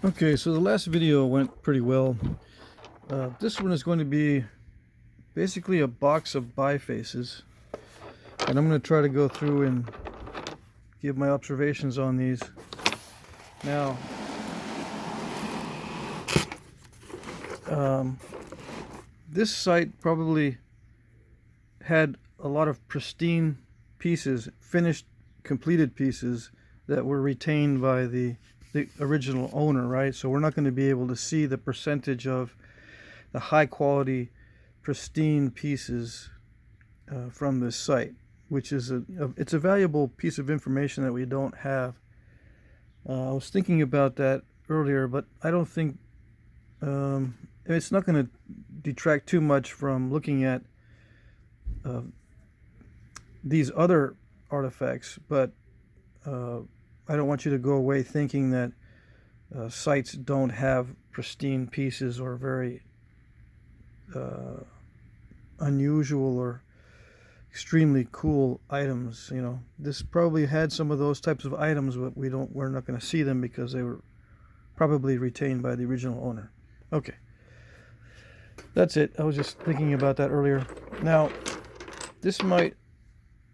Okay, so the last video went pretty well. This one is going to be basically a box of bifaces, and I'm going to try to go through and give my observations on these. Now, this site probably had a lot of pristine pieces, finished, completed pieces that were retained by the original owner, right? So we're not going to be able to see the percentage of the high quality, pristine pieces from this site, which is it's a valuable piece of information that we don't have. I was thinking about that earlier, but I don't think it's not going to detract too much from looking at these other artifacts, but I don't want you to go away thinking that sites don't have pristine pieces or very unusual or extremely cool items. You know, this probably had some of those types of items, but we're not going to see them because they were probably retained by the original owner. Okay, that's it. I was just thinking about that earlier. Now,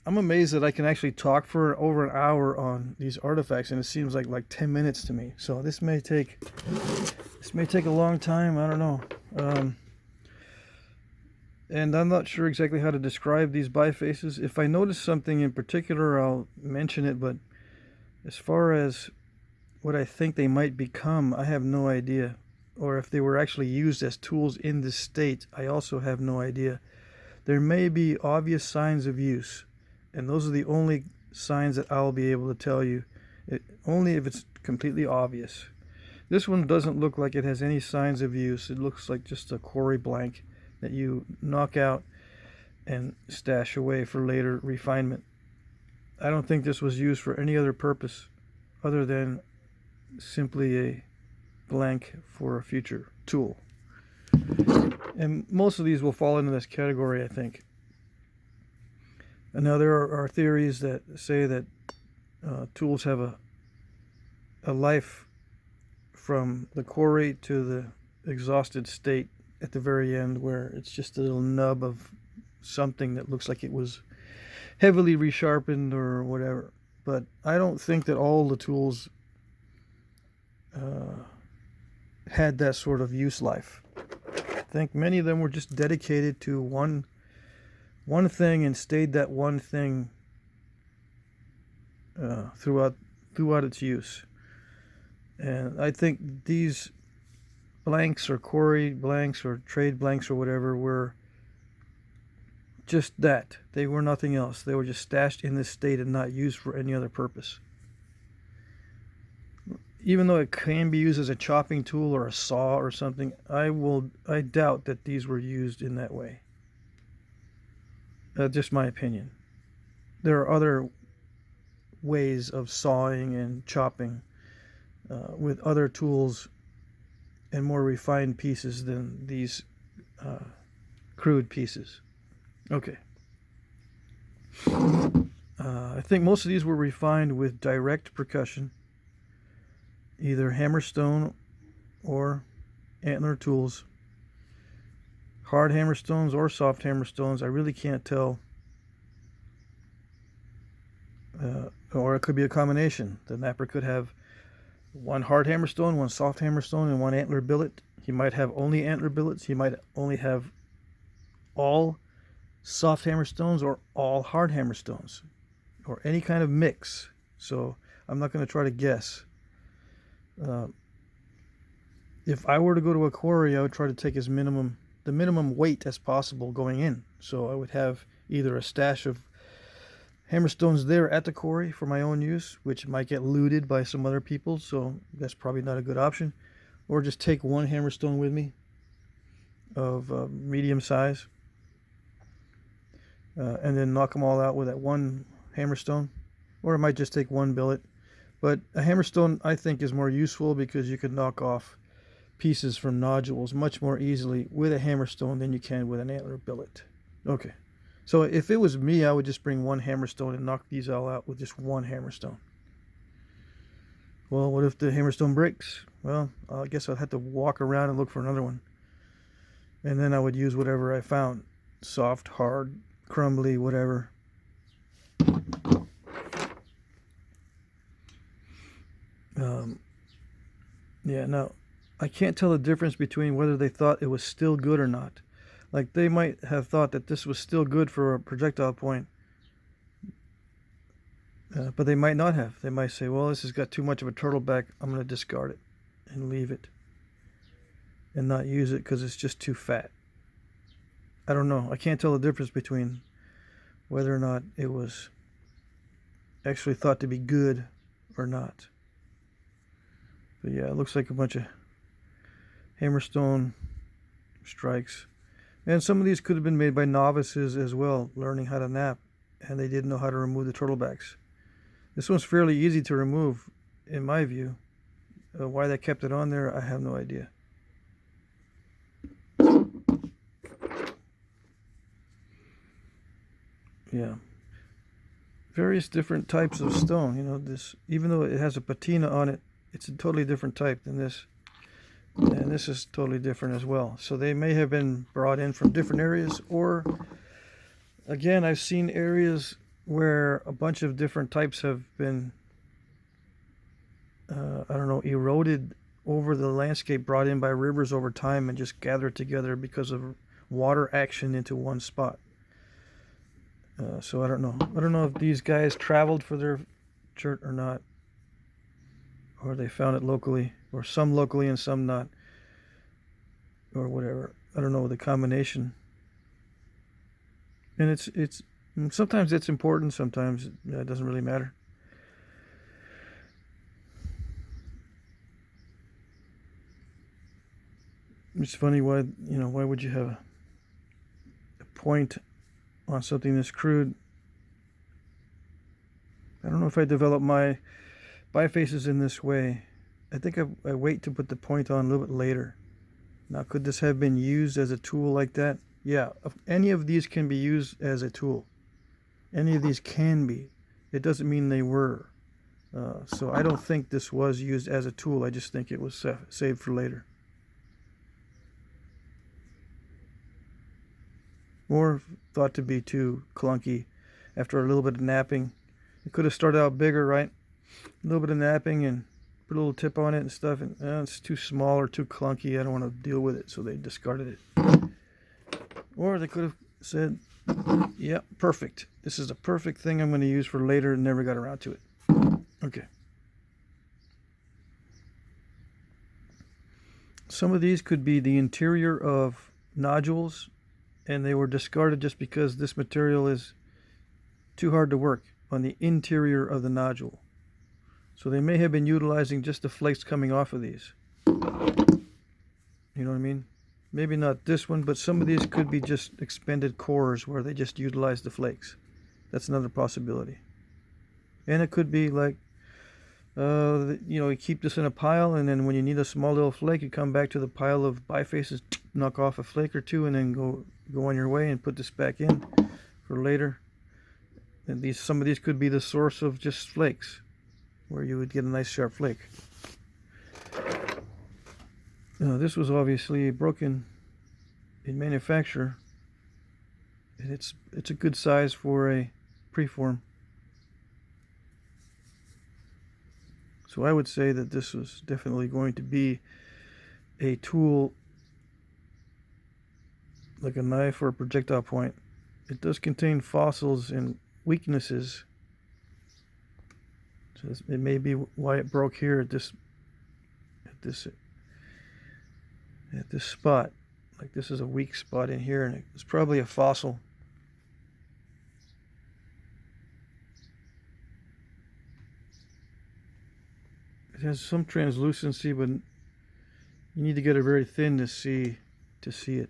I'm amazed that I can actually talk for over an hour on these artifacts, and it seems like 10 minutes to me. So this may take a long time. I don't know. And I'm not sure exactly how to describe these bifaces. If I notice something in particular, I'll mention it, but as far as what I think they might become, I have no idea. Or if they were actually used as tools in this state, I also have no idea. There may be obvious signs of use, and those are the only signs that I'll be able to tell you, only if it's completely obvious. This one doesn't look like it has any signs of use. It looks like just a quarry blank that you knock out and stash away for later refinement. I don't think this was used for any other purpose other than simply a blank for a future tool. And most of these will fall into this category, I think. And now there are theories that say that tools have a life from the quarry to the exhausted state at the very end, where it's just a little nub of something that looks like it was heavily resharpened or whatever. But I don't think that all the tools had that sort of use life. I think many of them were just dedicated to one thing and stayed that one thing throughout its use. And I think these blanks or quarry blanks or trade blanks or whatever were just that. They were nothing else. They were just stashed in this state and not used for any other purpose. Even though it can be used as a chopping tool or a saw or something, I doubt that these were used in that way. Just my opinion. There are other ways of sawing and chopping with other tools and more refined pieces than these crude pieces. Okay. I think most of these were refined with direct percussion, either hammerstone or antler tools. Hard hammerstones or soft hammerstones, I really can't tell. Or it could be a combination. The knapper could have one hard hammerstone, one soft hammerstone, and one antler billet. He might have only antler billets. He might only have all soft hammerstones or all hard hammerstones, or any kind of mix. So I'm not going to try to guess. If I were to go to a quarry, I would try to take the minimum weight as possible going in. So I would have either a stash of hammerstones there at the quarry for my own use, which might get looted by some other people, so that's probably not a good option. Or just take one hammerstone with me of medium size, and then knock them all out with that one hammerstone. Or I might just take one billet. But a hammerstone, I think, is more useful because you can knock off pieces from nodules much more easily with a hammerstone than you can with an antler billet. Okay. So if it was me, I would just bring one hammerstone and knock these all out with just one hammerstone. Well, what if the hammerstone breaks? Well, I guess I'd have to walk around and look for another one. And then I would use whatever I found. Soft, hard, crumbly, whatever. Yeah, now, I can't tell the difference between whether they thought it was still good or not. Like, they might have thought that this was still good for a projectile point, but they might not have. They might say, well, this has got too much of a turtleback, I'm going to discard it and leave it and not use it because it's just too fat. I don't know. I can't tell the difference between whether or not it was actually thought to be good or not. But yeah, it looks like a bunch of hammerstone strikes. And some of these could have been made by novices as well, learning how to knap, and they didn't know how to remove the turtlebacks. This one's fairly easy to remove, in my view. Why they kept it on there, I have no idea. Yeah. Various different types of stone. You know, this, even though it has a patina on it, it's a totally different type than this. And this is totally different as well. So they may have been brought in from different areas, or again, I've seen areas where a bunch of different types have been, I don't know, eroded over the landscape, brought in by rivers over time and just gathered together because of water action into one spot. So I don't know. I don't know if these guys traveled for their chert or not, or they found it locally, or some locally and some not, or whatever. I don't know the combination. And it's sometimes it's important, sometimes it doesn't really matter. It's funny, why would you have a point on something this crude? I don't know if I develop my bifaces in this way. I think I wait to put the point on a little bit later. Now, could this have been used as a tool like that? Yeah, any of these can be used as a tool. Any of these can be. It doesn't mean they were. So I don't think this was used as a tool. I just think it was saved for later. Or thought to be too clunky after a little bit of knapping. It could have started out bigger, right? A little bit of knapping and put a little tip on it and stuff, and it's too small or too clunky. I don't want to deal with it, so they discarded it. Or they could have said, yeah, perfect. This is a perfect thing I'm going to use for later, and never got around to it. Okay. Some of these could be the interior of nodules, and they were discarded just because this material is too hard to work on the interior of the nodule. So they may have been utilizing just the flakes coming off of these. You know what I mean? Maybe not this one, but some of these could be just expended cores where they just utilize the flakes. That's another possibility. And it could be like, you keep this in a pile, and then when you need a small little flake, you come back to the pile of bifaces, knock off a flake or two, and then go on your way and put this back in for later. And some of these could be the source of just flakes, where you would get a nice sharp flake. This was obviously broken in manufacture, and it's a good size for a preform. So I would say that this was definitely going to be a tool, like a knife or a projectile point. It does contain fossils and weaknesses, so it may be why it broke here at this spot. Like, this is a weak spot in here, and it's probably a fossil. It has some translucency, but you need to get it very thin to see it.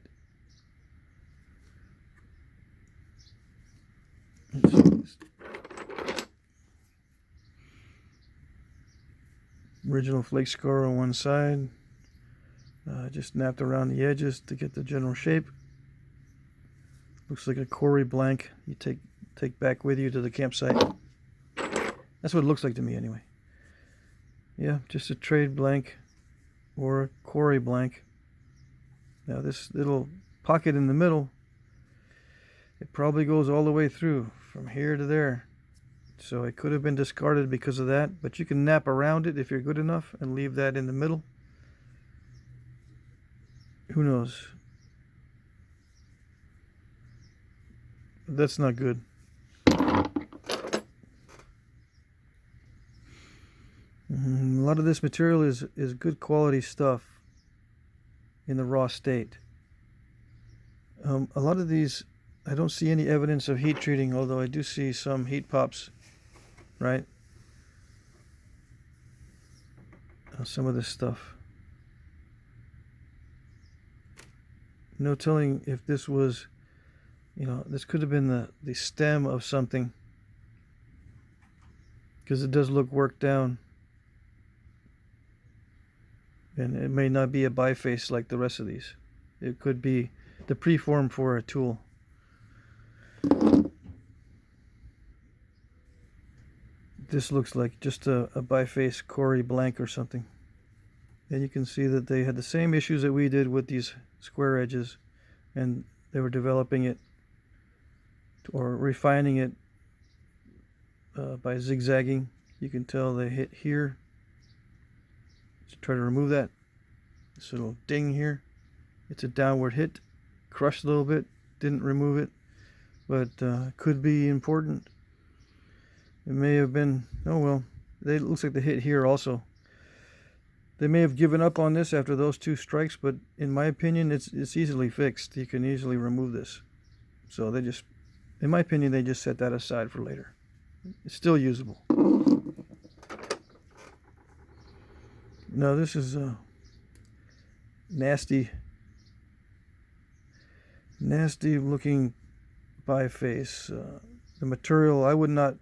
Original flake scar on one side. Just napped around the edges to get the general shape. Looks like a quarry blank you take back with you to the campsite. That's what it looks like to me anyway. Yeah, just a trade blank. or a quarry blank. Now this little pocket in the middle, it probably goes all the way through from here to there. So it could have been discarded because of that, but you can nap around it if you're good enough and leave that in the middle. Who knows? That's not good. A lot of this material is good quality stuff in the raw state. A lot of these, I don't see any evidence of heat treating, although I do see some heat pops, right? Some of this stuff. No telling if this was, this could have been the stem of something, because it does look worked down. And it may not be a biface like the rest of these. It could be the preform for a tool. This looks like just a biface Corey blank or something. And you can see that they had the same issues that we did with these square edges, and they were developing it or refining it by zigzagging. You can tell they hit here. Let's try to remove that. This little ding here. It's a downward hit. Crushed a little bit. Didn't remove it, but could be important. It may have been, oh well, it looks like they hit here also. They may have given up on this after those two strikes, but in my opinion, it's easily fixed. You can easily remove this. So they just, in my opinion, they just set that aside for later. It's still usable. No, this is a nasty looking biface. The material, I would not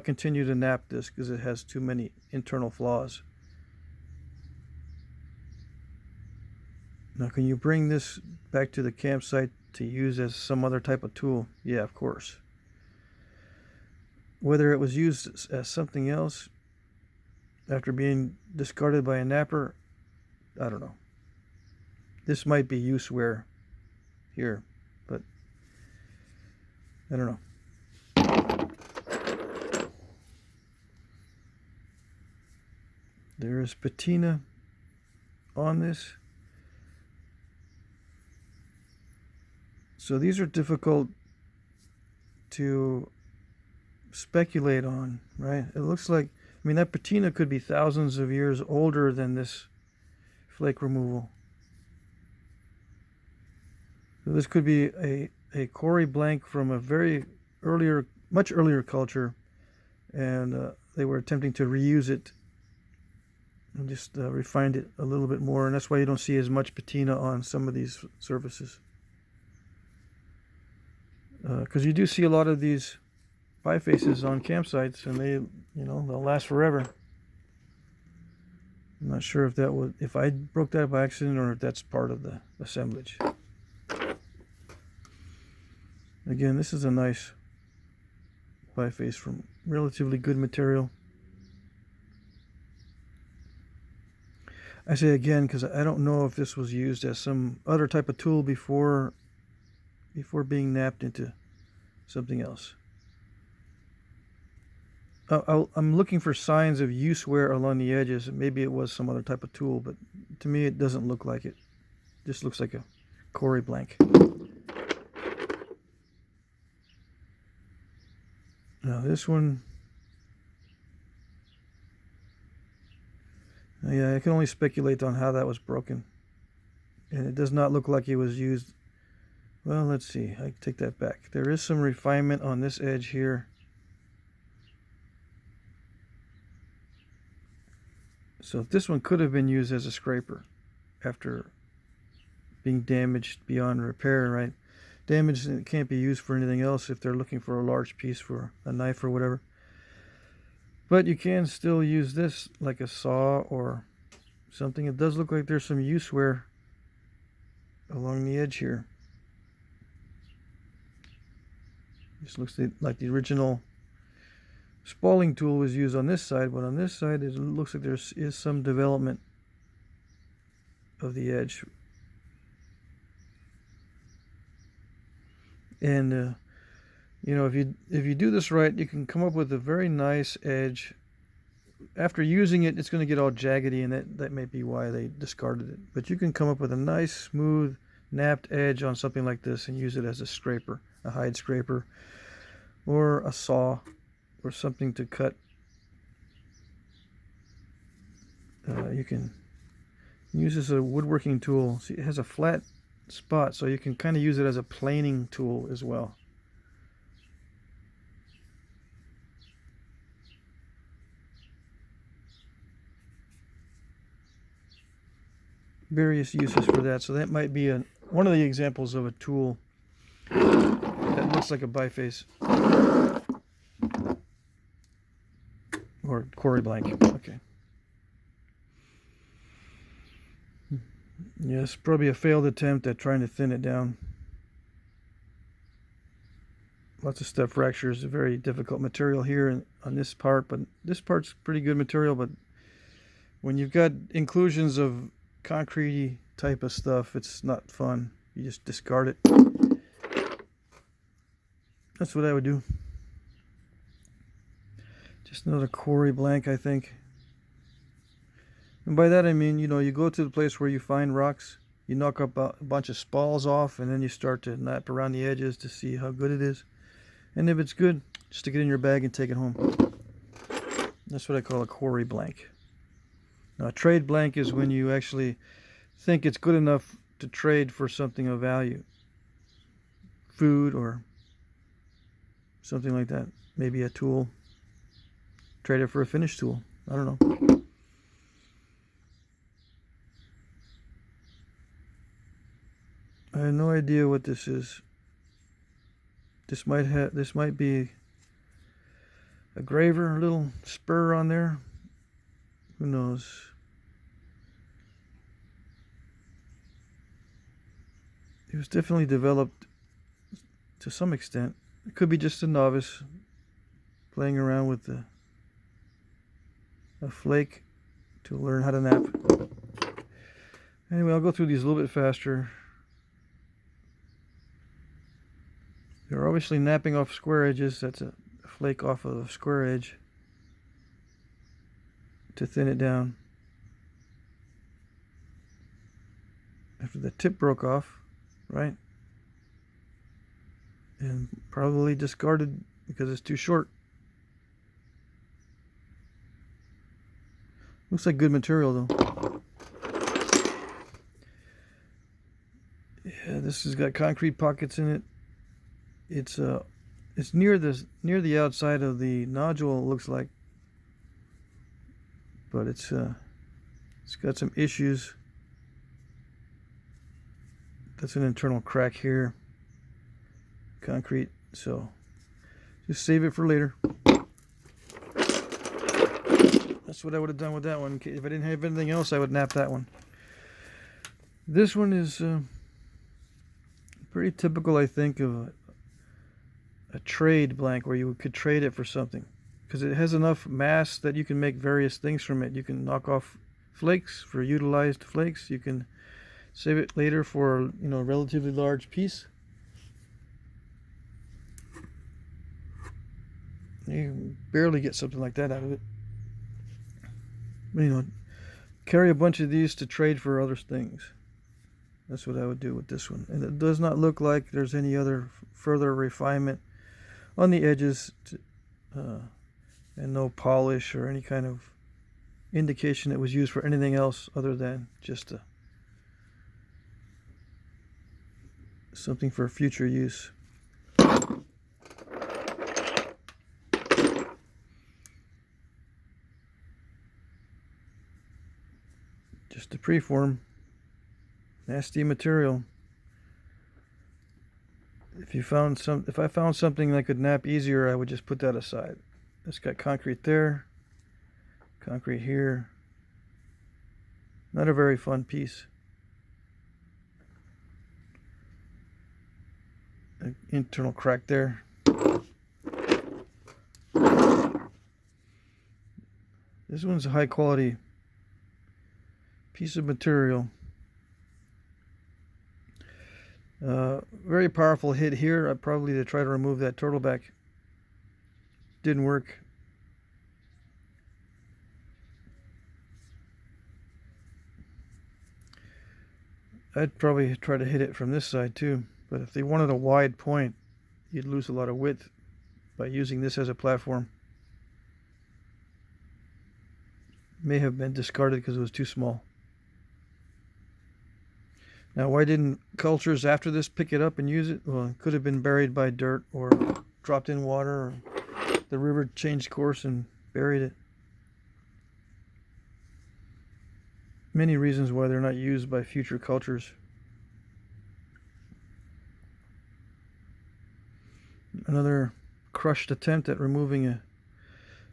continue to nap this because it has too many internal flaws. Now, can you bring this back to the campsite to use as some other type of tool? Yeah, of course. Whether it was used as something else after being discarded by a napper, I don't know. This might be use wear here, but I don't know. There is patina on this. So these are difficult to speculate on, right? It looks like, I mean, that patina could be thousands of years older than this flake removal. So this could be a Corey blank from a much earlier culture, and they were attempting to reuse it and just refined it a little bit more, and that's why you don't see as much patina on some of these surfaces. Because you do see a lot of these bifaces on campsites, and they'll last forever. I'm not sure if I broke that by accident or if that's part of the assemblage. Again, this is a nice biface from relatively good material. I say again because I don't know if this was used as some other type of tool before being napped into something else. I'm looking for signs of use wear along the edges. Maybe it was some other type of tool, but to me it doesn't look like it. Just looks like a Corey blank. Now this one, yeah, I can only speculate on how that was broken, and it does not look like it was used. Well, let's see. I take that back. There is some refinement on this edge here. So this one could have been used as a scraper after being damaged beyond repair, right? Damaged can't be used for anything else if they're looking for a large piece for a knife or whatever. But you can still use this like a saw or something. It does look like there's some use wear along the edge here. This looks like the original spalling tool was used on this side, but on this side it looks like there is some development of the edge. And you know, if you do this right, you can come up with a very nice edge. After using it, it's going to get all jaggedy, and that may be why they discarded it. But you can come up with a nice, smooth, napped edge on something like this and use it as a scraper, a hide scraper, or a saw, or something to cut. You can use this as a woodworking tool. See, it has a flat spot, so you can kind of use it as a planing tool as well. Various uses for that. So that might be one of the examples of a tool that looks like a biface or quarry blank. Okay. Yes, probably a failed attempt at trying to thin it down. Lots of step fractures. A very difficult material here on this part, but this part's pretty good material. But when you've got inclusions of concrete type of stuff, it's not fun. You just discard it. That's what I would do. Just another quarry blank, I think. And by that I mean, you know, you go to the place where you find rocks, you knock up a bunch of spalls off, and then you start to nap around the edges to see how good it is. And if it's good, stick it in your bag and take it home. That's what I call a quarry blank. Now, a trade blank is when you actually think it's good enough to trade for something of value. Food or something like that. Maybe a tool. Trade it for a finished tool. I don't know. I have no idea what this is. This might be a graver, a little spur on there. Who knows? It was definitely developed to some extent. It could be just a novice playing around with a flake to learn how to nap. Anyway, I'll go through these a little bit faster. They're obviously napping off square edges. That's a flake off of a square edge to thin it down. After the tip broke off, right? And probably discarded because it's too short. Looks like good material though. Yeah, this has got concrete pockets in it. It's near the outside of the nodule, it looks like, but it's got some issues. That's an internal crack here. Concrete, so just save it for later. That's what I would have done with that one. If I didn't have anything else, I would nap that one. This one is pretty typical, I think, of a trade blank where you could trade it for something, because it has enough mass that you can make various things from it. You can knock off flakes for utilized flakes. You can save it later for, you know, a relatively large piece. You can barely get something like that out of it. But, you know, carry a bunch of these to trade for other things. That's what I would do with this one. And it does not look like there's any other further refinement on the edges, and no polish or any kind of indication it was used for anything else other than just something for future use. Just a preform. Nasty material. If I found something that could nap easier, I would just put that aside. It's got concrete there, concrete here. Not a very fun piece. An internal crack there. This one's a high quality piece of material. Very powerful hit here. Probably to try to remove that turtleback. Didn't work. I'd probably try to hit it from this side too. But if they wanted a wide point, you'd lose a lot of width by using this as a platform. May have been discarded because it was too small. Now, why didn't cultures after this pick it up and use it? Well, it could have been buried by dirt or dropped in water, or the river changed course and buried it. Many reasons why they're not used by future cultures. Another crushed attempt at removing a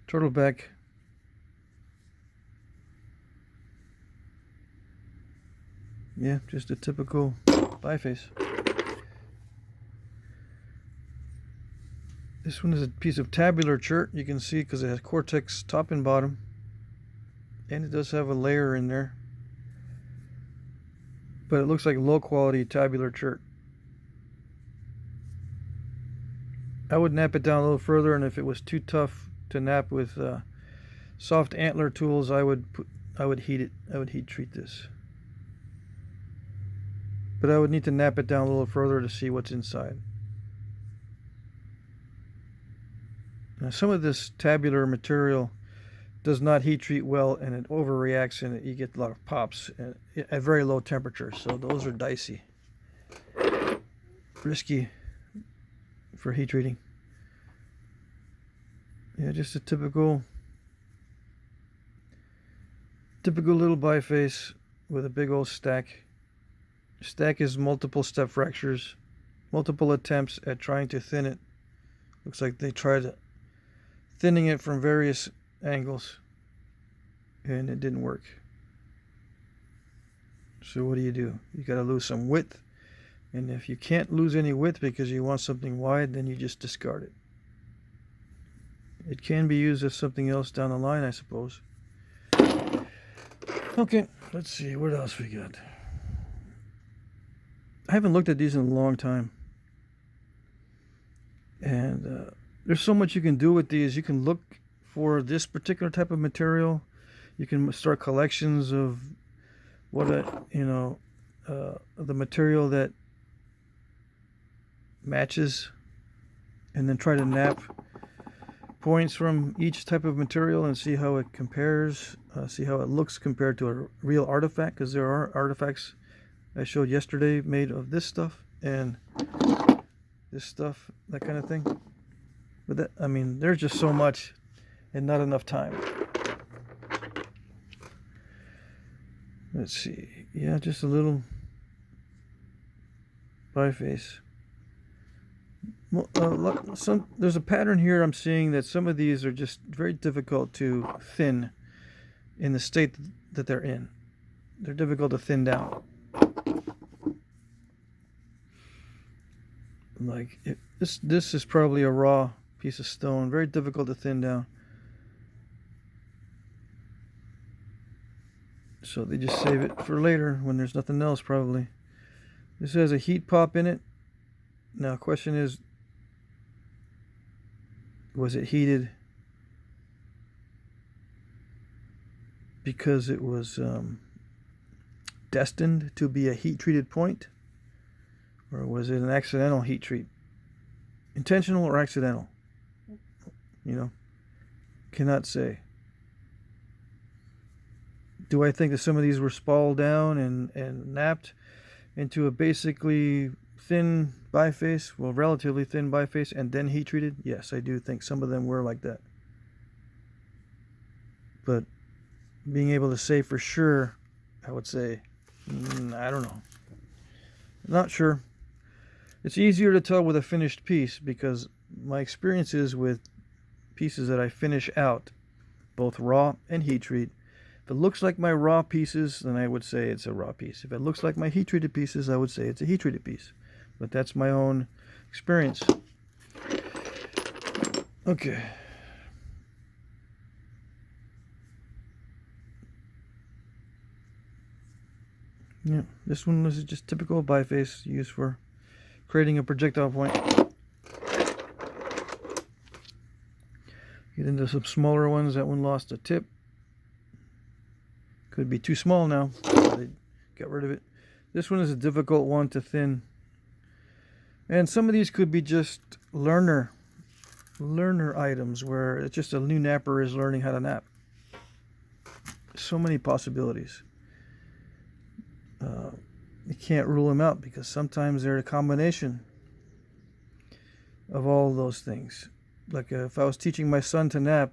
turtleback. Yeah, just a typical biface. This one is a piece of tabular chert. You can see because it has cortex top and bottom. And it does have a layer in there. But it looks like low quality tabular chert. I would nap it down a little further, and if it was too tough to nap with soft antler tools, I would heat it. I would heat treat this. But I would need to nap it down a little further to see what's inside. Now, some of this tabular material does not heat treat well, and it overreacts, and you get a lot of pops at very low temperatures. So those are dicey, risky for heat treating. Yeah, just a typical little biface with a big old stack. Stack is multiple step fractures, multiple attempts at trying to thin it. Looks like they tried thinning it from various angles, and it didn't work. So what do? You got to lose some width, and if you can't lose any width because you want something wide, then you just discard it. It can be used as something else down the line, I suppose. Okay, let's see what else we got. I haven't looked at these in a long time, and there's so much you can do with these. You can look for this particular type of material. You can start collections of what the material that matches, and then try to nap points from each type of material and see how it compares, see how it looks compared to a real artifact, because there are artifacts I showed yesterday made of this stuff and this stuff, that kind of thing. But that, I mean, there's just so much and not enough time. Let's see. Yeah, just a little biface. There's a pattern here I'm seeing that some of these are just very difficult to thin in the state that they're in. They're difficult to thin down. Like this is probably a raw piece of stone, very difficult to thin down. So they just save it for later when there's nothing else, probably. This has a heat pop in it. Now, question is, was it heated because it was destined to be a heat-treated point? Or was it an accidental heat treat? Intentional or accidental? Cannot say. Do I think that some of these were spalled down and napped into a basically thin biface? Well, relatively thin biface and then heat treated? Yes, I do think some of them were like that. But being able to say for sure, I would say, I don't know. Not sure. It's easier to tell with a finished piece because my experience is with pieces that I finish out, both raw and heat treat. If it looks like my raw pieces, then I would say it's a raw piece. If it looks like my heat treated pieces, I would say it's a heat treated piece. But that's my own experience. Okay. Yeah, this one was just typical biface used for creating a projectile point. Get into some smaller ones. That one lost a tip. Could be too small now. They got rid of it. This one is a difficult one to thin. And some of these could be just learner items where it's just a new napper is learning how to nap. So many possibilities. You can't rule them out because sometimes they're a combination of all those things. Like if I was teaching my son to nap,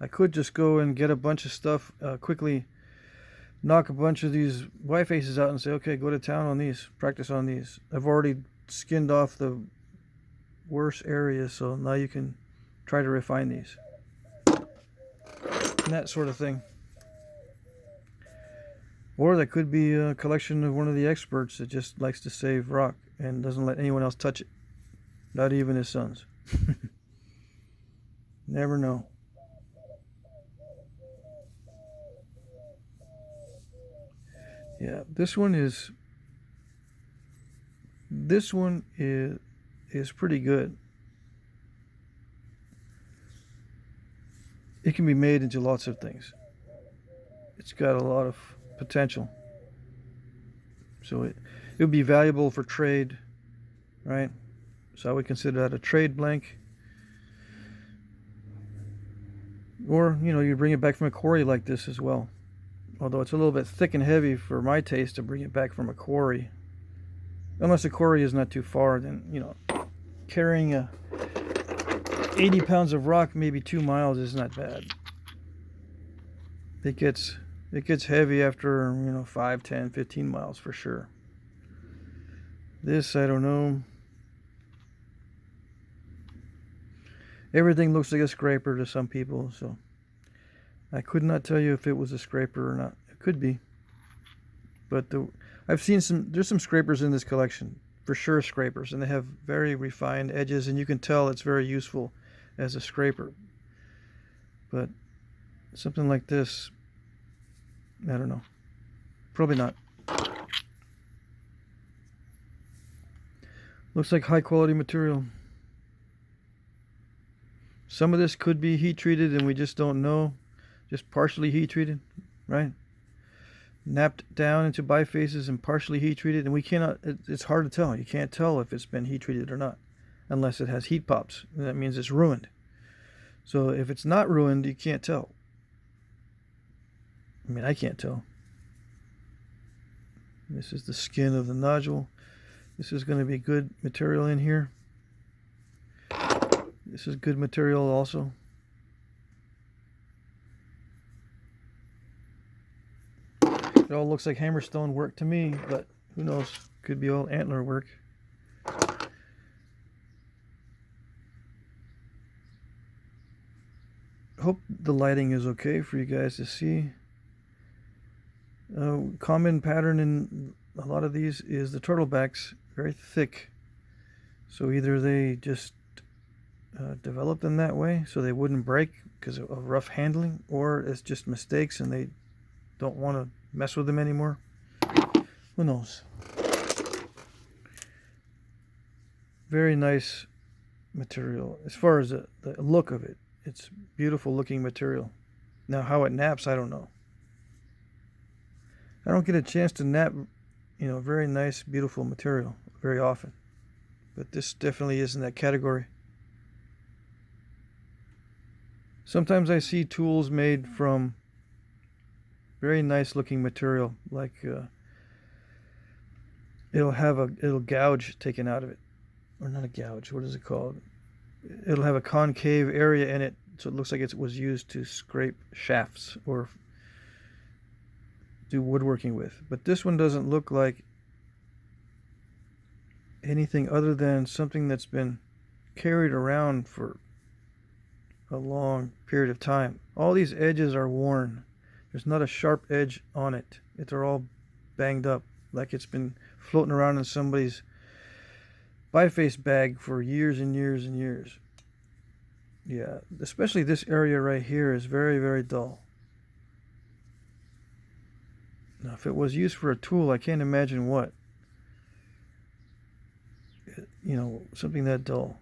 I could just go and get a bunch of stuff, quickly knock a bunch of these Y faces out and say, okay, go to town on these, practice on these. I've already skinned off the worst areas, so now you can try to refine these. And that sort of thing. Or that could be a collection of one of the experts that just likes to save rock and doesn't let anyone else touch it. Not even his sons. Never know. Yeah, this one is pretty good. It can be made into lots of things. It's got a lot of potential. So it would be valuable for trade, right? So I would consider that a trade blank. Or, you bring it back from a quarry like this as well. Although it's a little bit thick and heavy for my taste to bring it back from a quarry. Unless the quarry is not too far, then, carrying 80 pounds of rock maybe 2 miles is not bad. It gets heavy after, 5, 10, 15 miles for sure. This, I don't know. Everything looks like a scraper to some people, so I could not tell you if it was a scraper or not. It could be. But I've seen there's some scrapers in this collection. For sure scrapers. And they have very refined edges, and you can tell it's very useful as a scraper. But something like this, I don't know. Probably not. Looks like high quality material. Some of this could be heat treated and we just don't know. Just partially heat treated, right? Napped down into bifaces and partially heat treated, and we cannot, it's hard to tell. You can't tell if it's been heat treated or not unless it has heat pops. That means it's ruined. So if it's not ruined, you can't tell. I mean, I can't tell. This is the skin of the nodule. This is going to be good material in here. This is good material also. It all looks like hammerstone work to me, but who knows? Could be all antler work. Hope the lighting is okay for you guys to see. Common pattern in a lot of these is the turtlebacks, very thick. So either they just develop them that way so they wouldn't break because of rough handling, or it's just mistakes and they don't want to mess with them anymore. Who knows? Very nice material. As far as the look of it, it's beautiful looking material. Now how it naps, I don't know. I don't get a chance to nap, very nice, beautiful material very often. But this definitely is in that category. Sometimes I see tools made from very nice looking material, like it'll gouge taken out of it, or not a gouge, what is it called? It'll have a concave area in it, so it looks like it was used to scrape shafts or do woodworking with. But this one doesn't look like anything other than something that's been carried around for a long period of time. All these edges are worn. There's not a sharp edge on it. They're all banged up, like it's been floating around in somebody's biface bag for years and years and years. Yeah, especially this area right here is very, very dull. Now, if it was used for a tool, I can't imagine what. something that dull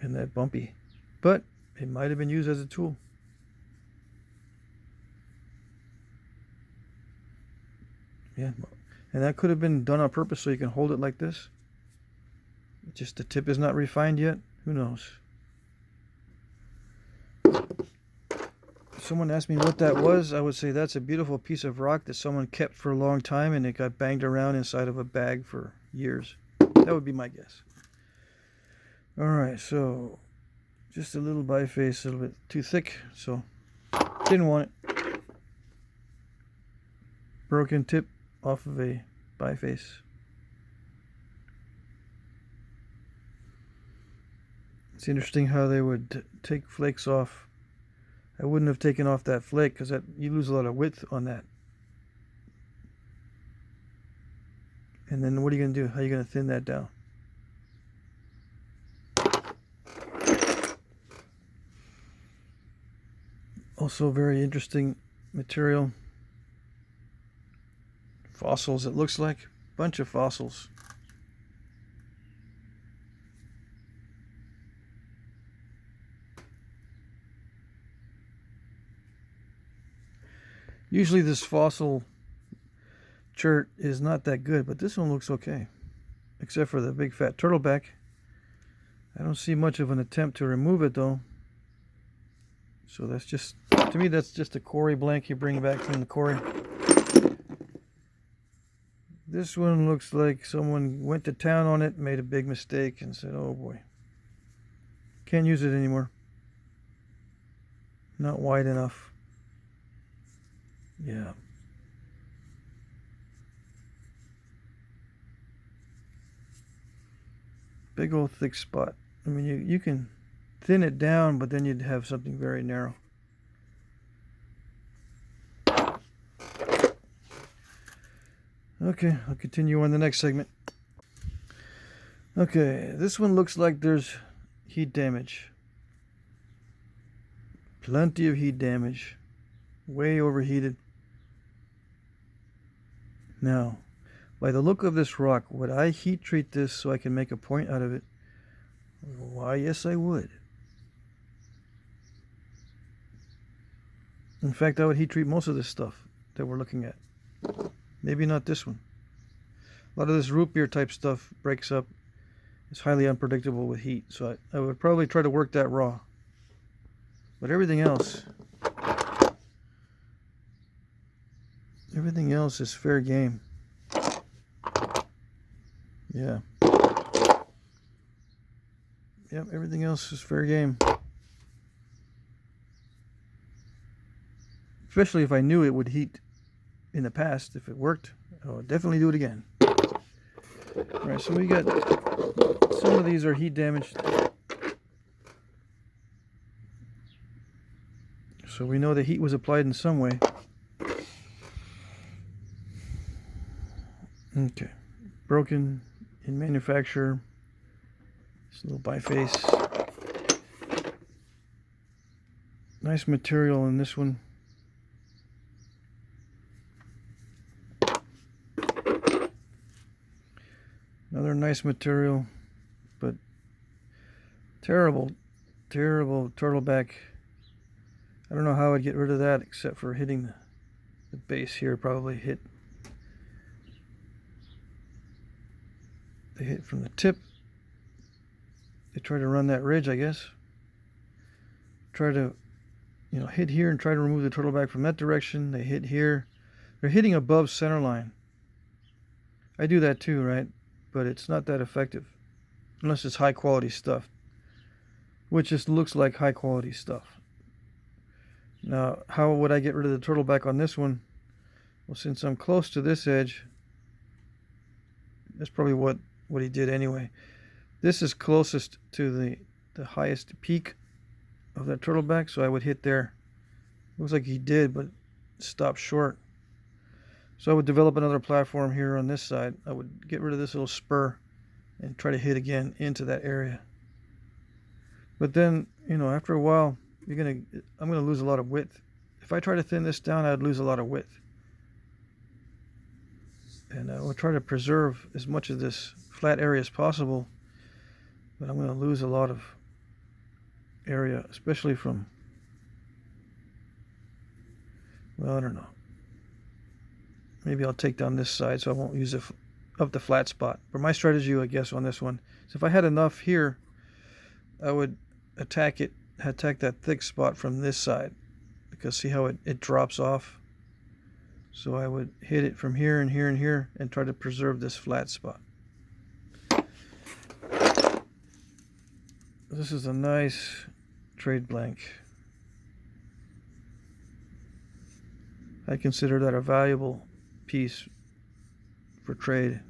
and that bumpy. But it might have been used as a tool. Yeah, and that could have been done on purpose so you can hold it like this. Just the tip is not refined yet. Who knows? If someone asked me what that was, I would say that's a beautiful piece of rock that someone kept for a long time and it got banged around inside of a bag for years. That would be my guess. Alright, so just a little biface, a little bit too thick, so didn't want it. Broken tip off of a biface. It's interesting how they would take flakes off. I wouldn't have taken off that flake because you lose a lot of width on that. And then what are you going to do? How are you going to thin that down? Also very interesting material. Fossils, it looks like. Bunch of fossils. Usually this fossil chert is not that good, but this one looks okay. Except for the big fat turtleback. I don't see much of an attempt to remove it though. So that's just, to me that's just a quarry blank you bring back from the quarry. This one looks like someone went to town on it, made a big mistake and said, oh boy, can't use it anymore. Not wide enough. Yeah. Big old thick spot. I mean, you can thin it down, but then you'd have something very narrow. Okay, I'll continue on the next segment. Okay, this one looks like there's heat damage. Plenty of heat damage. Way overheated. Now, by the look of this rock, would I heat treat this so I can make a point out of it? Why, yes I would. In fact, I would heat treat most of this stuff that we're looking at. Maybe not this one. A lot of this root beer type stuff breaks up. It's highly unpredictable with heat, so I would probably try to work that raw. But everything else is fair game. Yeah. Yep, everything else is fair game. Especially if I knew it would heat in the past. If it worked, I would definitely do it again. Alright, so we got, some of these are heat damaged. So we know the heat was applied in some way. Okay, broken in manufacture. This little biface. Nice material in this one. Another nice material, but terrible, terrible turtleback. I don't know how I'd get rid of that except for hitting the base here. Probably hit from the tip. They try to run that ridge, I guess. Try to, hit here and try to remove the turtleback from that direction. They hit here. They're hitting above center line. I do that too, right? But it's not that effective unless it's high quality stuff, which just looks like high quality stuff. Now, how would I get rid of the turtleback on this one? Well, since I'm close to this edge, that's probably what he did anyway. This is closest to the highest peak of that turtleback, so I would hit there. Looks like he did, but stopped short. So I would develop another platform here on this side. I would get rid of this little spur and try to hit again into that area. But then, after a while, I'm gonna lose a lot of width. If I try to thin this down, I'd lose a lot of width. And I will try to preserve as much of this flat area as possible, but I'm going to lose a lot of area, especially from, well, I don't know. Maybe I'll take down this side so I won't use it of the flat spot. But my strategy, I guess, on this one is if I had enough here, I would attack that thick spot from this side, because see how it drops off. So I would hit it from here and here and here and try to preserve this flat spot. This is a nice trade blank. I consider that a valuable piece for trade.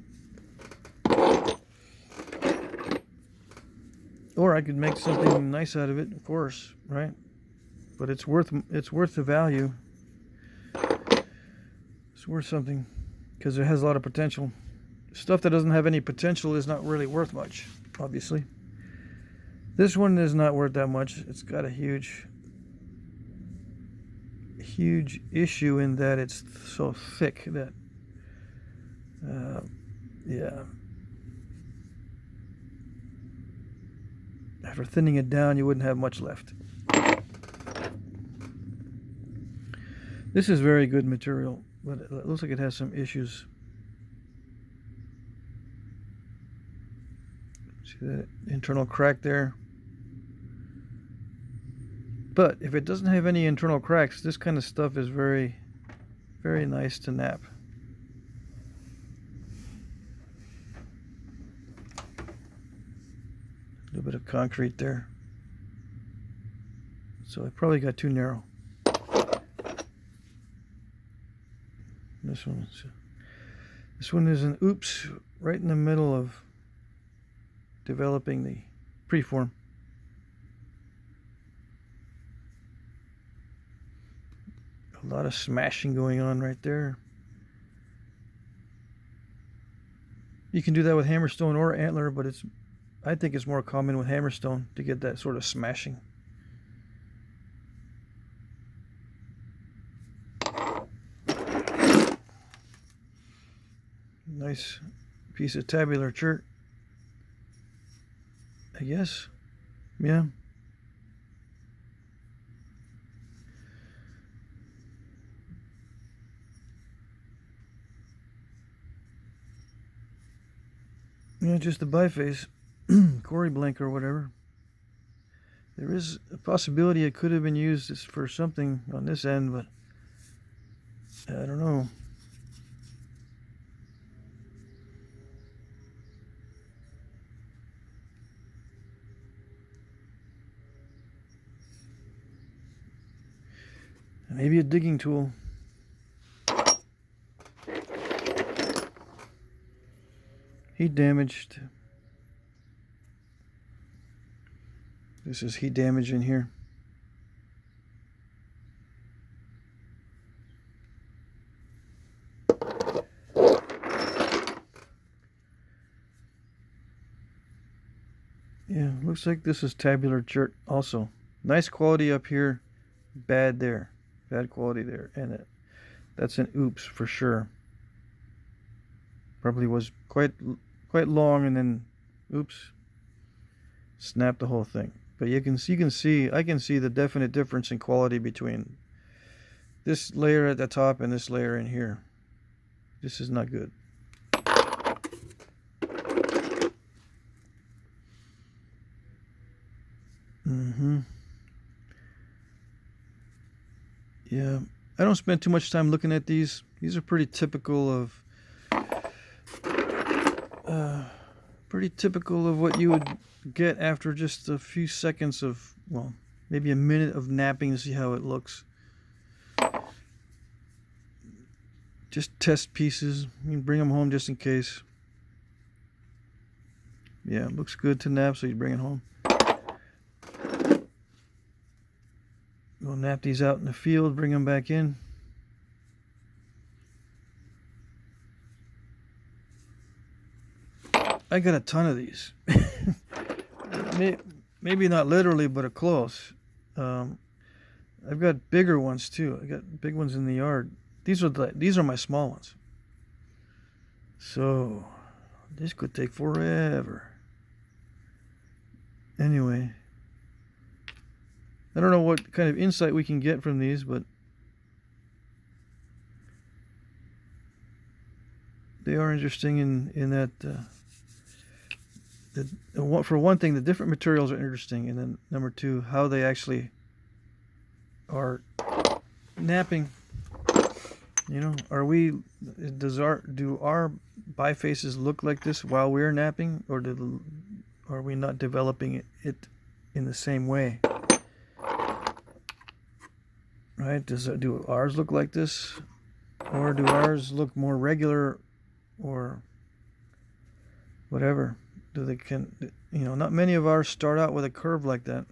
Or I could make something nice out of it, of course, right? But it's worth the value. It's worth something because it has a lot of potential. Stuff that doesn't have any potential is not really worth much, obviously. This one is not worth that much. It's got a huge issue in that it's so thick that yeah, after thinning it down you wouldn't have much left. This is very good material, but it looks like it has some issues. See that internal crack there? But if it doesn't have any internal cracks, this kind of stuff is very, very nice to nap. A little bit of concrete there. So I probably got too narrow. This one is an oops right in the middle of developing the preform. A lot of smashing going on right there. You can do that with hammerstone or antler, but I think it's more common with hammerstone to get that sort of smashing. Nice piece of tabular chert, I guess. Yeah. Yeah, just the biface, Cory blank or whatever. There is a possibility it could have been used for something on this end, but I don't know. Maybe a digging tool. Heat damaged. This is heat damage in here. Yeah, looks like this is tabular chert also. Nice quality up here, bad there. Bad quality there. And that's an oops for sure. Probably was quite long and then oops, snapped the whole thing. But I can see the definite difference in quality between this layer at the top and this layer in here. This is not good. Yeah, I don't spend too much time looking at these. These are pretty typical of what you would get after just a few seconds of, well, maybe a minute of napping to see how it looks. Just test pieces. You can bring them home just in case. Yeah, it looks good to nap, so you bring it home. We'll nap these out in the field, bring them back in. I got a ton of these. Maybe not literally, but close. I've got bigger ones too. I got big ones in the yard. These are my small ones. So this could take forever. Anyway, I don't know what kind of insight we can get from these, but they are interesting in that for one thing, the different materials are interesting, and then number two, how they actually are napping. You know, do our bifaces look like this while we're napping, or are we not developing it in the same way? Right? Do ours look like this, or do ours look more regular, or whatever? Not many of ours start out with a curve like that.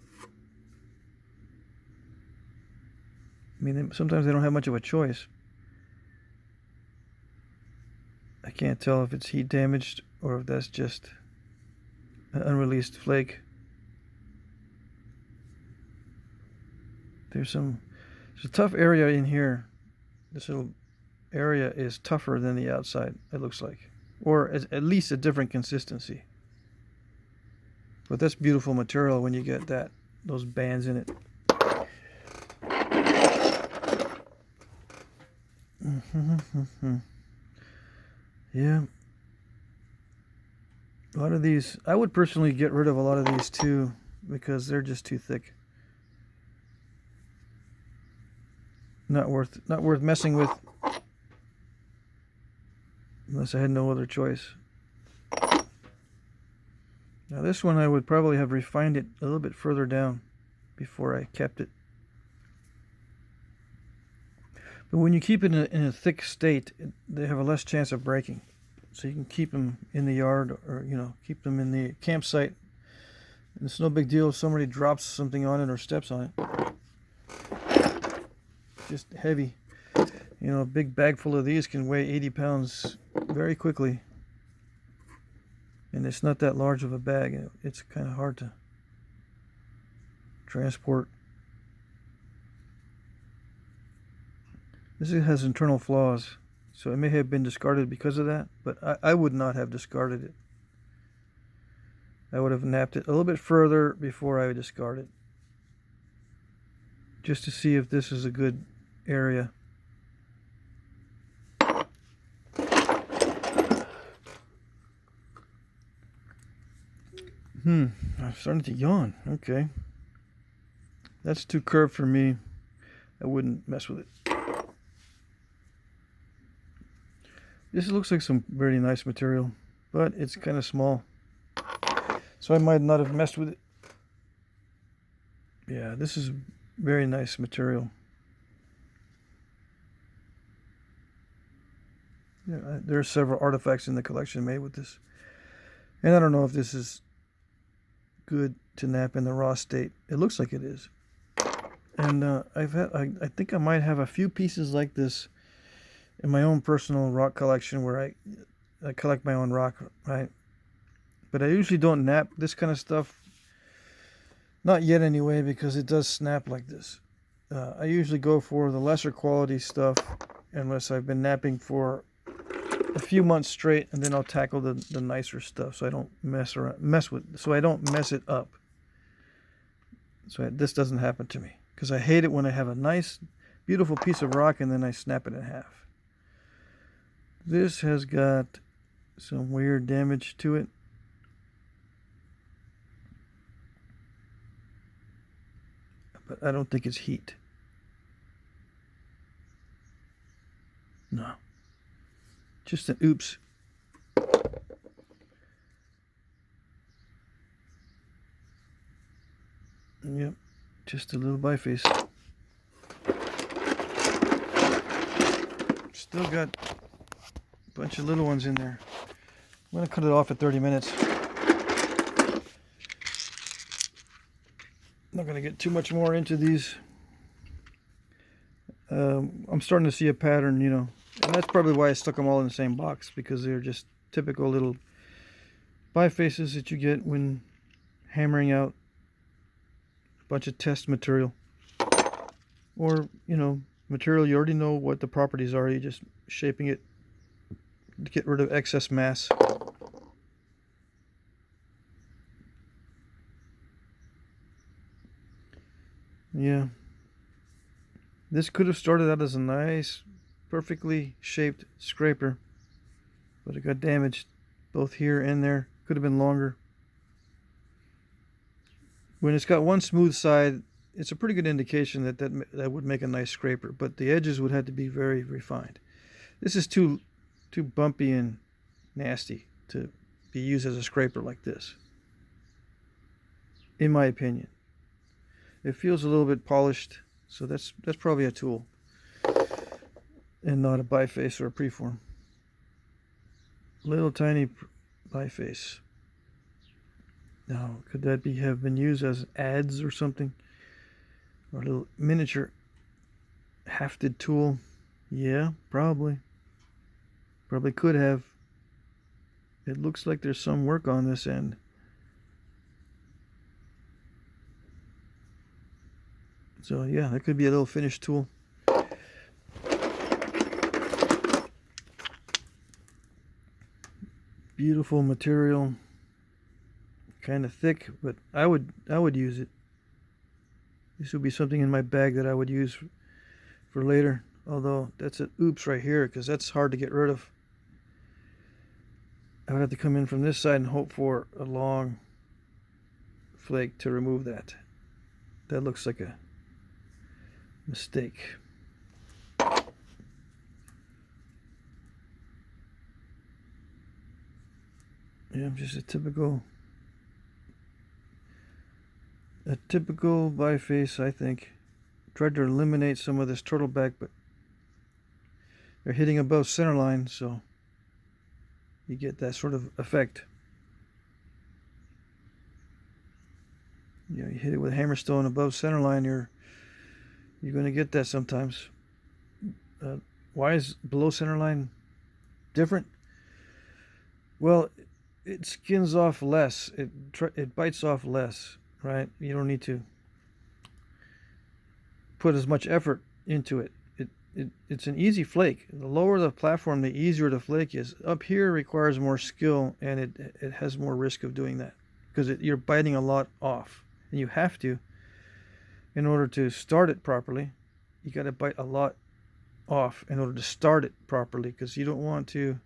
I mean, sometimes they don't have much of a choice. I can't tell if it's heat damaged or if that's just an unreleased flake. There's a tough area in here. This little area is tougher than the outside, it looks like. Or at least a different consistency. But that's beautiful material when you get those bands in it. Yeah. A lot of these, I would personally get rid of a lot of these too, because they're just too thick. Not worth messing with, unless I had no other choice. Now this one I would probably have refined it a little bit further down before I kept it. But when you keep it in a thick state, they have a less chance of breaking. So you can keep them in the yard, or keep them in the campsite. And it's no big deal if somebody drops something on it or steps on it. Just heavy. A big bag full of these can weigh 80 pounds very quickly. And it's not that large of a bag. It's kind of hard to transport. This has internal flaws, so it may have been discarded because of that, but I would not have discarded it. I would have napped it a little bit further before I would discard it, just to see if this is a good area. I'm starting to yawn. Okay. That's too curved for me. I wouldn't mess with it. This looks like some very nice material, but it's kind of small. So I might not have messed with it. Yeah, this is very nice material. Yeah, there are several artifacts in the collection made with this. And I don't know if this is good to nap in the raw state. It looks like it is. And I think I might have a few pieces like this in my own personal rock collection, where I collect my own rock, right? But I usually don't nap this kind of stuff. Not yet anyway, because it does snap like this. I usually go for the lesser quality stuff unless I've been napping for a few months straight, and then I'll tackle the nicer stuff, so I don't so I don't mess it up. So this doesn't happen to me, because I hate it when I have a nice, beautiful piece of rock and then I snap it in half. This has got some weird damage to it. But I don't think it's heat. No. Just an oops. Yep. Just a little biface. Still got a bunch of little ones in there. I'm going to cut it off at 30 minutes. Not going to get too much more into these. I'm starting to see a pattern, and that's probably why I stuck them all in the same box, because they're just typical little bifaces that you get when hammering out a bunch of test material, or material you already know what the properties are. You're just shaping it to get rid of excess mass. Yeah. This could have started out as a nice, perfectly shaped scraper, but it got damaged both here and there. Could have been longer. When it's got one smooth side, it's a pretty good indication that would make a nice scraper, but the edges would have to be very refined. This is too bumpy and nasty to be used as a scraper like this, in my opinion. It feels a little bit polished, so that's probably a tool and not a biface or a preform. Little tiny biface. Now, could that have been used as adze or something? Or a little miniature hafted tool? Yeah, probably. Probably could have. It looks like there's some work on this end. So yeah, that could be a little finished tool. Beautiful material. Kind of thick, but I would use it. This would be something in my bag that I would use for later. Although that's an oops right here, because that's hard to get rid of. I would have to come in from this side and hope for a long flake to remove that. That looks like a mistake. Yeah, just a typical biface, I think. Tried to eliminate some of this turtleback, but they're hitting above center line, so you get that sort of effect. You know, you hit it with hammerstone above center line, you're going to get that sometimes. Why is below center line different? Well, it skins off less. It bites off less, right? You don't need to put as much effort into it. It's an easy flake. The lower the platform, the easier the flake is. Up here requires more skill, and it has more risk of doing that because you're biting a lot off, and you have to. In order to start it properly, you got to bite a lot off in order to start it properly, because you don't want to.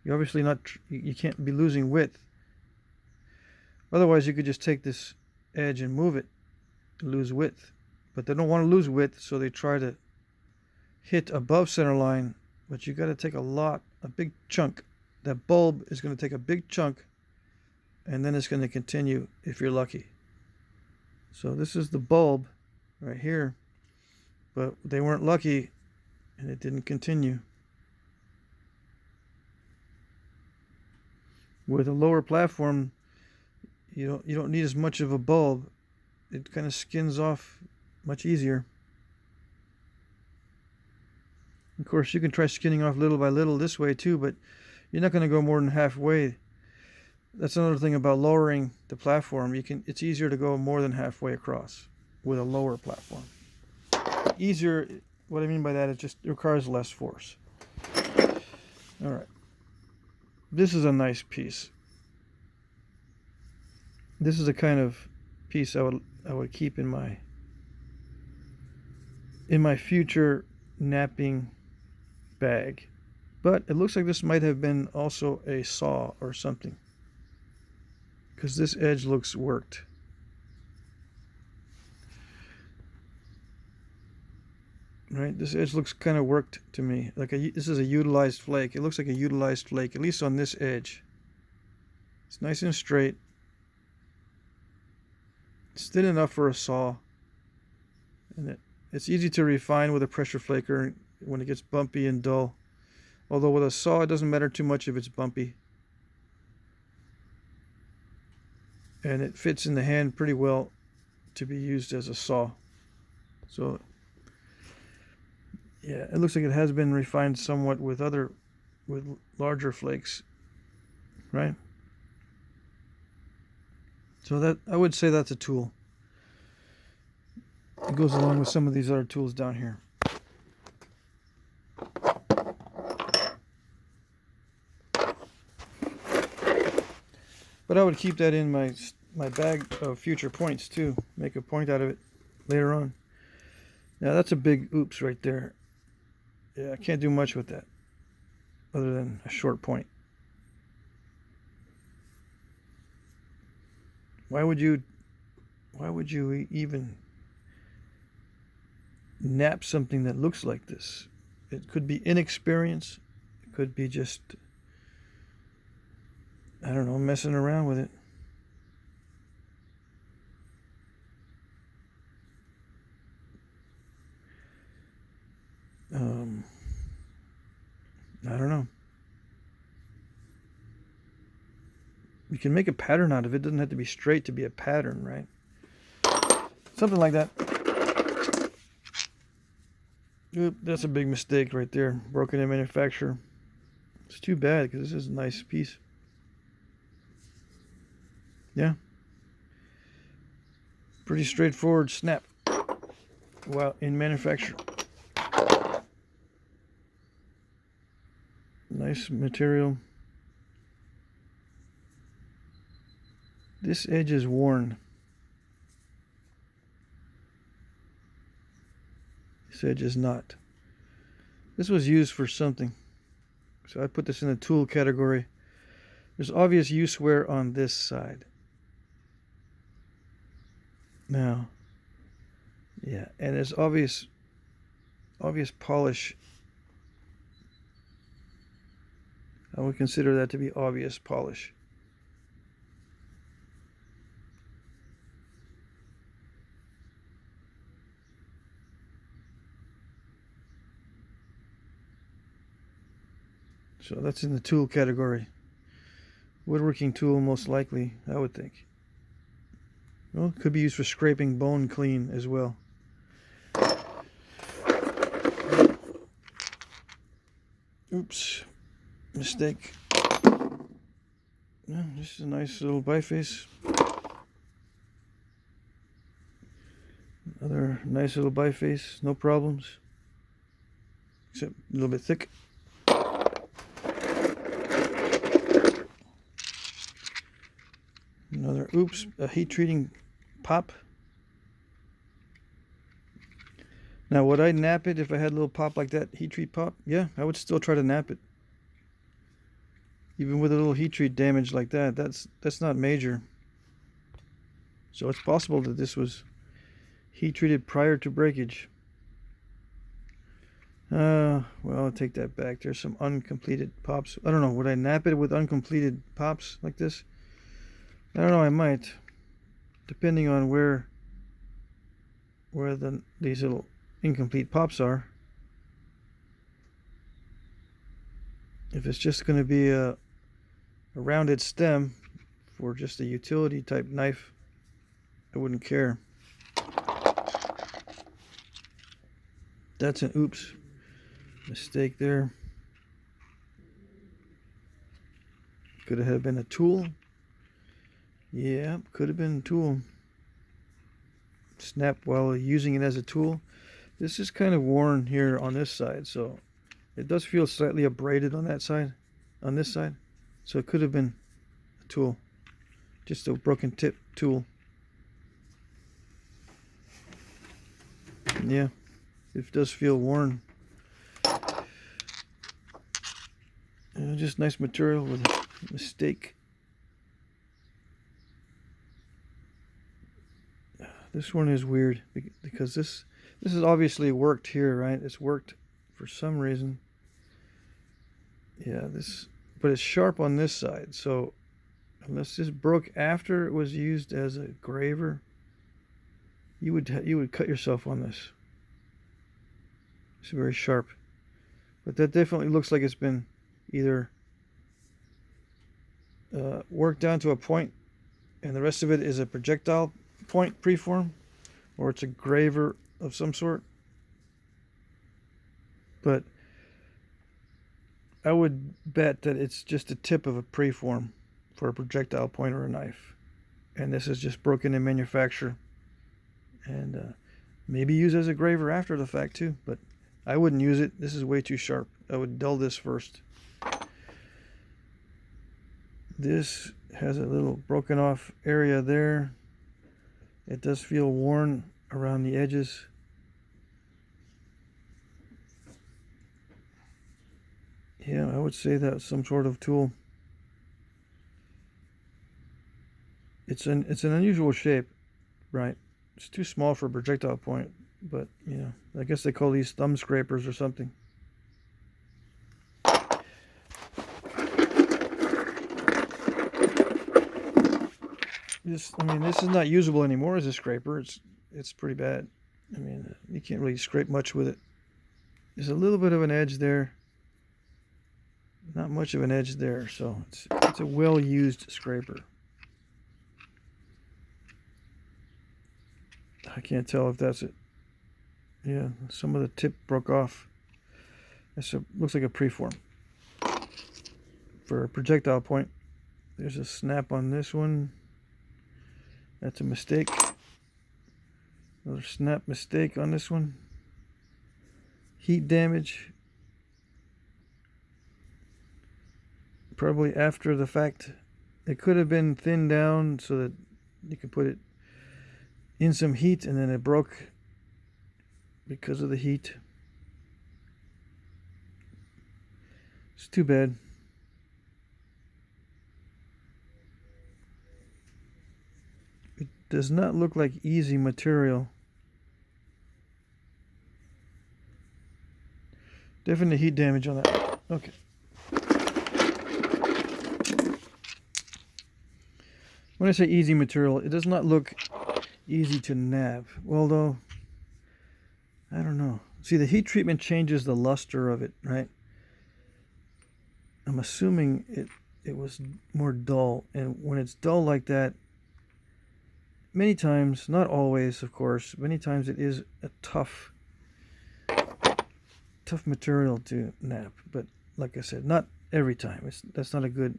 You obviously not. You can't be losing width. Otherwise, you could just take this edge and move it, lose width. But they don't want to lose width, so they try to hit above center line. But you got to take a big chunk. That bulb is going to take a big chunk, and then it's going to continue if you're lucky. So this is the bulb right here, but they weren't lucky, and it didn't continue. With a lower platform, you don't need as much of a bulb. It kind of skins off much easier. Of course, you can try skinning off little by little this way too, but you're not going to go more than halfway. That's another thing about lowering the platform. It's easier to go more than halfway across with a lower platform. Easier, what I mean by that is just it requires less force. All right. This is a nice piece. This is the kind of piece I would keep in my future knapping bag. But it looks like this might have been also a saw or something, because this edge looks worked. Right, this edge looks kind of worked to me. This is a utilized flake. It looks like a utilized flake, at least on this edge. It's nice and straight. It's thin enough for a saw, and it's easy to refine with a pressure flaker when it gets bumpy and dull. Although with a saw, it doesn't matter too much if it's bumpy. And it fits in the hand pretty well to be used as a saw. So yeah, it looks like it has been refined somewhat with larger flakes, right? So that I would say that's a tool. It goes along with some of these other tools down here. But I would keep that in my bag of future points too. Make a point out of it later on. Now that's a big oops right there. Yeah, I can't do much with that other than a short point. Why would you even nap something that looks like this? It could be inexperience. It could be just, I don't know, messing around with it. I don't know. You can make a pattern out of it. It doesn't have to be straight to be a pattern, right? Something like that. Oop, that's a big mistake right there. Broken in manufacture. It's too bad because this is a nice piece. Yeah. Pretty straightforward snap. Well, in manufacture. Nice material. This edge is worn. This edge is not. This was used for something. So I put this in the tool category. There's obvious use wear on this side. Now, yeah, and there's obvious polish. I would consider that to be obvious polish. So that's in the tool category. Woodworking tool, most likely, I would think. Well, it could be used for scraping bone clean as well. Oops, mistake. Yeah, this is a nice little biface. Another nice little biface, no problems. Except a little bit thick. Another, oops, a heat treating pop. Now, would I nap it if I had a little pop like that, heat treat pop? Yeah, I would still try to nap it. Even with a little heat treat damage like that, that's not major. So it's possible that this was heat treated prior to breakage. Well, I'll take that back. There's some uncompleted pops. I don't know, would I nap it with uncompleted pops like this? I don't know, I might. Depending on where these little incomplete pops are. If it's just going to be a rounded stem for just a utility type knife, I wouldn't care. That's an oops mistake there. Could have been a tool. Yeah, could have been a tool. Snap while using it as a tool. This is kind of worn here on this side, so it does feel slightly abraded on that side, on this side. So it could have been a tool, just a broken tip tool. Yeah, it does feel worn. Just nice material with a mistake. This one is weird because this is obviously worked here, right? It's worked for some reason. Yeah, but it's sharp on this side. So unless this broke after it was used as a graver, you would cut yourself on this. It's very sharp, but that definitely looks like it's been either worked down to a point, and the rest of it is a projectile point preform, or it's a graver of some sort. But I would bet that it's just a tip of a preform for a projectile point or a knife, and this is just broken in manufacture, and maybe used as a graver after the fact too, but I wouldn't use it. This is way too sharp. I would dull this first. This has a little broken off area there. It does feel worn around the edges. Yeah, I would say that's some sort of tool. It's an unusual shape, right? It's too small for a projectile point, but you know, I guess they call these thumb scrapers or something. I mean, this is not usable anymore as a scraper. It's pretty bad. I mean, you can't really scrape much with it. There's a little bit of an edge there. Not much of an edge there, so it's a well-used scraper. I can't tell if that's it. Yeah, some of the tip broke off. Looks like a preform. For a projectile point, there's a snap on this one. That's a mistake. Another snap mistake on this one. Heat damage. Probably after the fact. It could have been thinned down so that you could put it in some heat, and then it broke because of the heat. It's too bad. It does not look like easy material. Definitely heat damage on that. Okay. When I say easy material, it does not look easy to nab. Although, I don't know. See, the heat treatment changes the luster of it, right? I'm assuming it was more dull. And when it's dull like that, many times, not always, of course, many times it is a tough material to nap. But like I said, not every time. That's not a good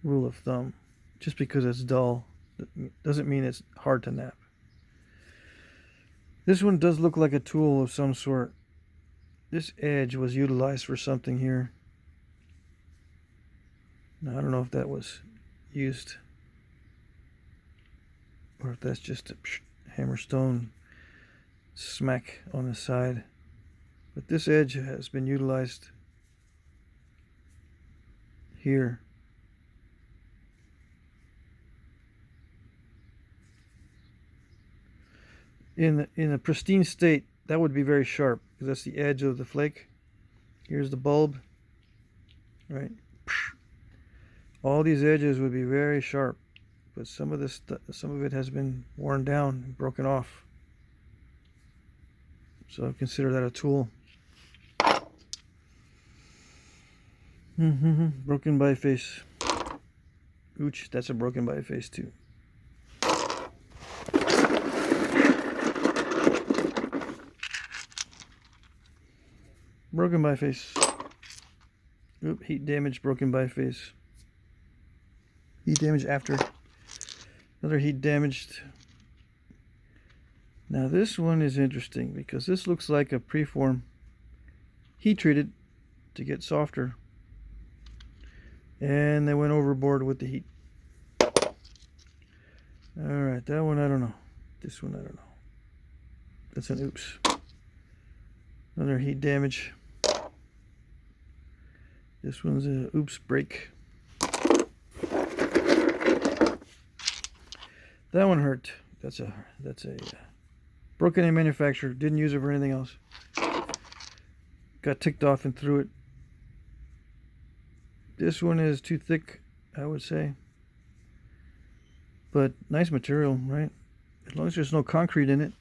rule of thumb. Just because it's dull doesn't mean it's hard to nap. This one does look like a tool of some sort. This edge was utilized for something here. Now, I don't know if that was used or if that's just a hammerstone smack on the side. But this edge has been utilized here. In a pristine state, that would be very sharp because that's the edge of the flake. Here's the bulb, right? All these edges would be very sharp, but some of it has been worn down and broken off. So I consider that a tool. Broken biface. Ooch, that's a broken biface too. Broken biface. Oop, heat damage, broken biface. Heat damage after. Another heat damaged. Now this one is interesting because this looks like a preform heat treated to get softer. And they went overboard with the heat. Alright, that one I don't know. This one I don't know. That's an oops. Another heat damage. This one's a oops break. That one hurt. That's a broken in manufacture. Didn't use it for anything else. Got ticked off and threw it. This one is too thick, I would say. But nice material, right? As long as there's no concrete in it.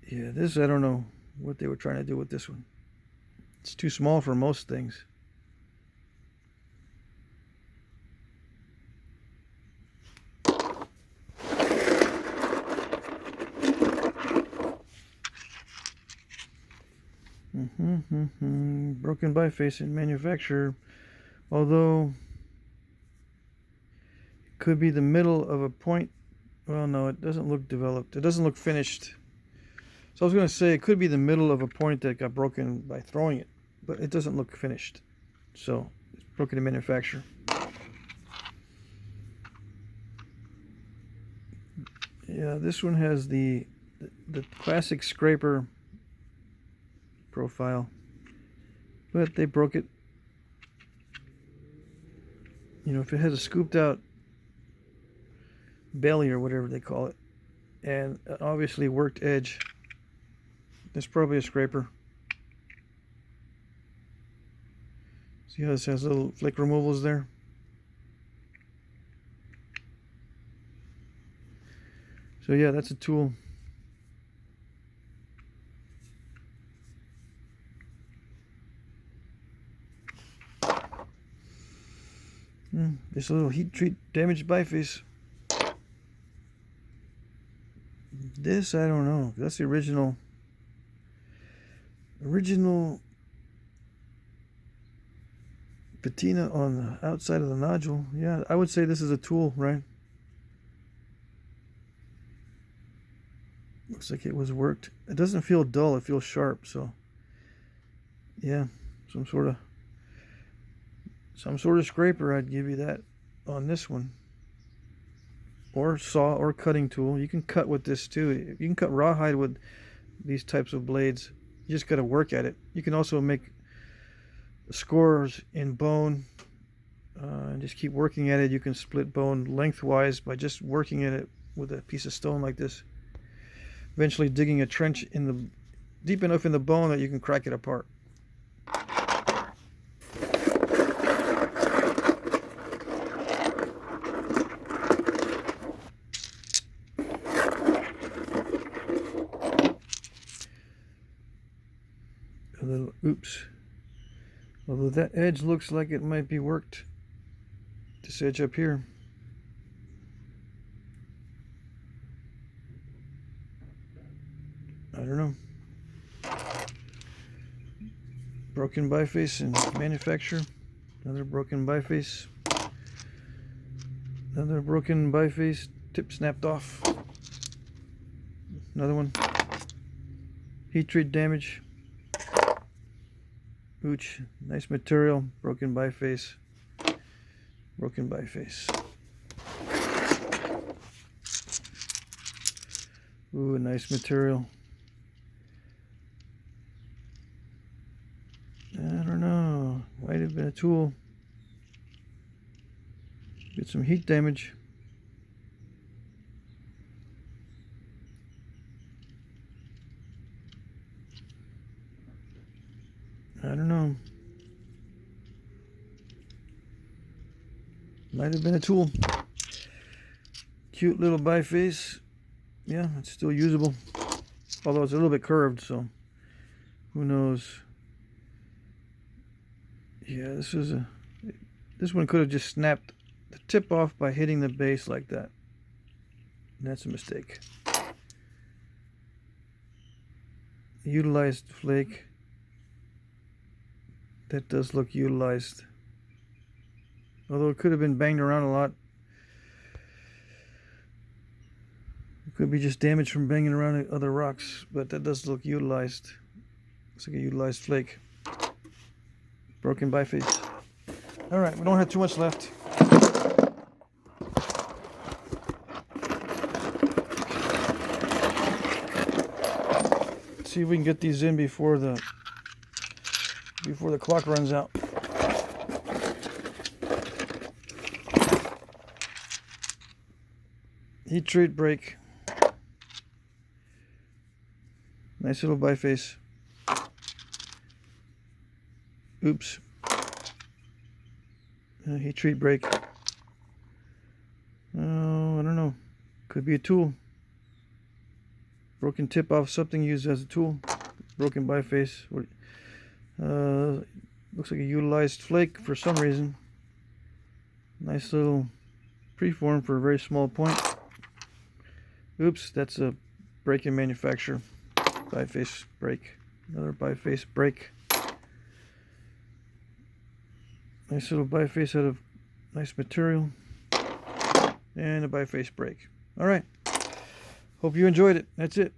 Yeah, this, I don't know what they were trying to do with this one. It's too small for most things. Broken biface in manufacture, although it could be the middle of a point. Well, no, it doesn't look developed. It doesn't look finished. So I was going to say it could be the middle of a point that got broken by throwing it, but it doesn't look finished. So broken in manufacture. Yeah, this one has the classic scraper profile, but they broke it. You know, if it has a scooped out belly or whatever they call it, and an obviously worked edge, it's probably a scraper. See how this has little flick removals there? So yeah, that's a tool. This little heat treat damaged biface. This, I don't know. That's the original patina on the outside of the nodule. Yeah, I would say this is a tool, right? Looks like it was worked. It doesn't feel dull, it feels sharp, so yeah, some sort of scraper, I'd give you that on this one. Or saw or cutting tool. You can cut with this too. You can cut rawhide with these types of blades. You just got to work at it. You can also make scores in bone and just keep working at it. You can split bone lengthwise by just working at it with a piece of stone like this. Eventually digging a trench in the deep enough in the bone that you can crack it apart. A little oops. Although that edge looks like it might be worked. This edge up here. I don't know. Broken biface in manufacture. Another broken biface. Another broken biface. Tip snapped off. Another one. Heat treat damage. Ooch. Nice material. Broken biface. Broken biface. Ooh, nice material. I don't know. Might have been a tool. Get some heat damage. I don't know. Might have been a tool. Cute little biface. Yeah, it's still usable. Although it's a little bit curved, so who knows. Yeah, this one could have just snapped the tip off by hitting the base like that. That's a mistake. Utilized flake. That does look utilized. Although it could have been banged around a lot. It could be just damage from banging around other rocks, but that does look utilized. Looks like a utilized flake. Broken biface. Alright, we don't have too much left. Let's see if we can get these in before the clock runs out. Heat treat break. Nice little biface. Oops. Heat treat break. Oh, I don't know. Could be a tool. Broken tip off something used as a tool. Broken biface. Looks like a utilized flake for some reason. Nice little preform for a very small point. Oops, that's a break in manufacture. Biface break. Another biface break. Nice little biface out of nice material. And a biface break. Alright. Hope you enjoyed it. That's it.